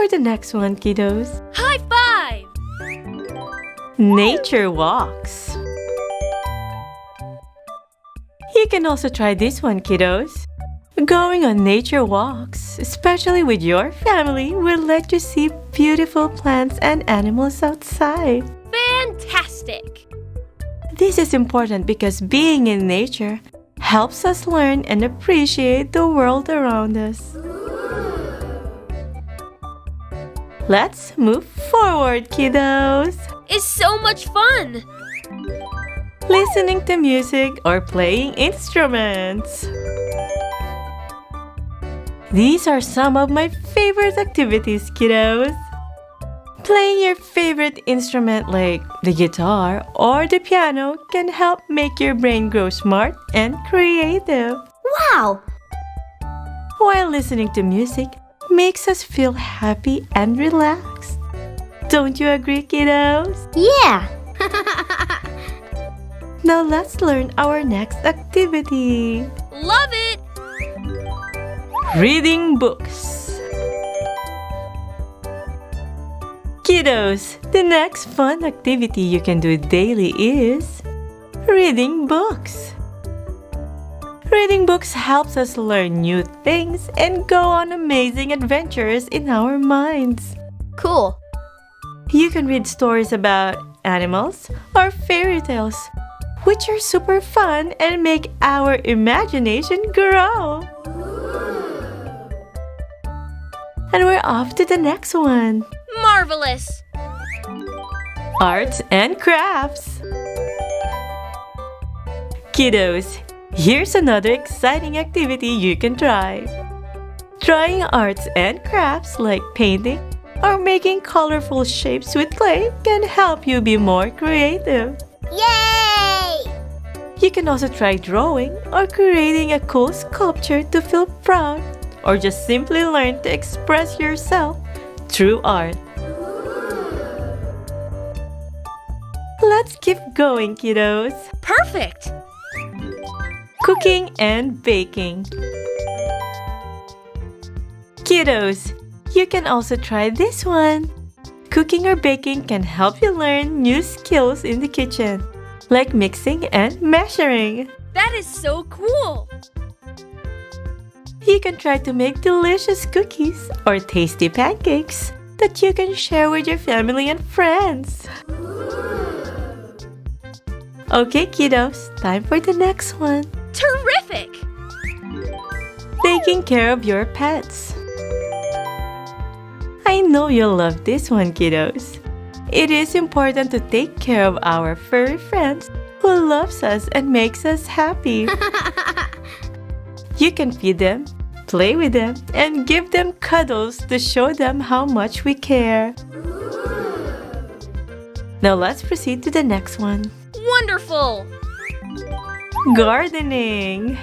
for the next one, kiddos. High five! Nature walks. You can also try this one, kiddos. Going on nature walks, especially with your family, will let you see beautiful plants and animals outside. Fantastic! This is important because being in nature helps us learn and appreciate the world around us. Let's move forward, kiddos. It's so much fun! Listening to music or playing instruments. These are some of my favorite activities, kiddos. Playing your favorite instrument like the guitar or the piano can help make your brain grow smart and creative. Wow! While listening to music makes us feel happy and relaxed. Don't you agree, kiddos? Yeah! Now let's learn our next activity. Love it! Reading books. Kiddos, the next fun activity you can do daily is reading books. Reading books helps us learn new things and go on amazing adventures in our minds. Cool. You can read stories about animals or fairy tales, which are super fun and make our imagination grow. And we're off to the next one. Marvelous! Arts and crafts. Kiddos, here's another exciting activity you can try. Trying arts and crafts like painting or making colorful shapes with clay can help you be more creative. Yay! You can also try drawing or creating a cool sculpture to feel proud, or just simply learn to express yourself through art. Let's keep going, kiddos. Perfect! Cooking and baking. Kiddos, you can also try this one. Cooking or baking can help you learn new skills in the kitchen, like mixing and measuring. That is so cool! You can try to make delicious cookies or tasty pancakes that you can share with your family and friends. Okay, kiddos, time for the next one. Terrific! Taking care of your pets. I know you'll love this one, kiddos. It is important to take care of our furry friends who loves us and makes us happy. You can feed them, play with them, and give them cuddles to show them how much we care. Now let's proceed to the next one. Wonderful! Gardening.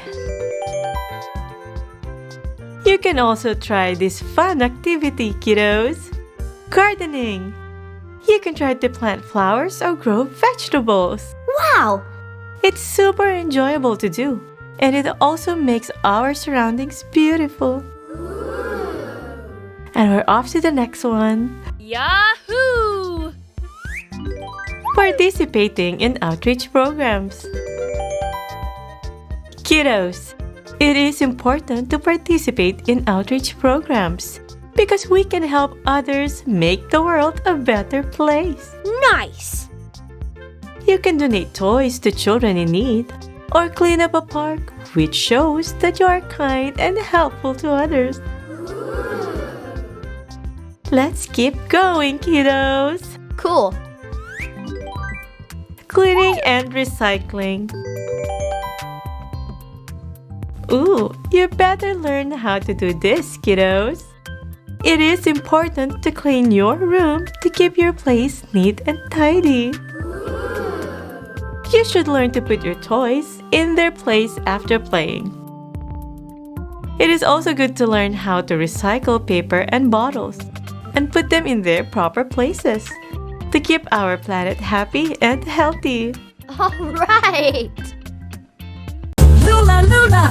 You can also try this fun activity, kiddos. Gardening. You can try to plant flowers or grow vegetables. Wow! It's super enjoyable to do, and it also makes our surroundings beautiful. And we're off to the next one. Yahoo! Participating in outreach programs. Kiddos, it is important to participate in outreach programs because we can help others make the world a better place. Nice! You can donate toys to children in need or clean up a park, which shows that you are kind and helpful to others. Let's keep going, kiddos. Cool. Cleaning and recycling. Ooh, you better learn how to do this, kiddos. It is important to clean your room to keep your place neat and tidy. You should learn to put your toys in their place after playing. It is also good to learn how to recycle paper and bottles and put them in their proper places to keep our planet happy and healthy. All right! Lula, Lula.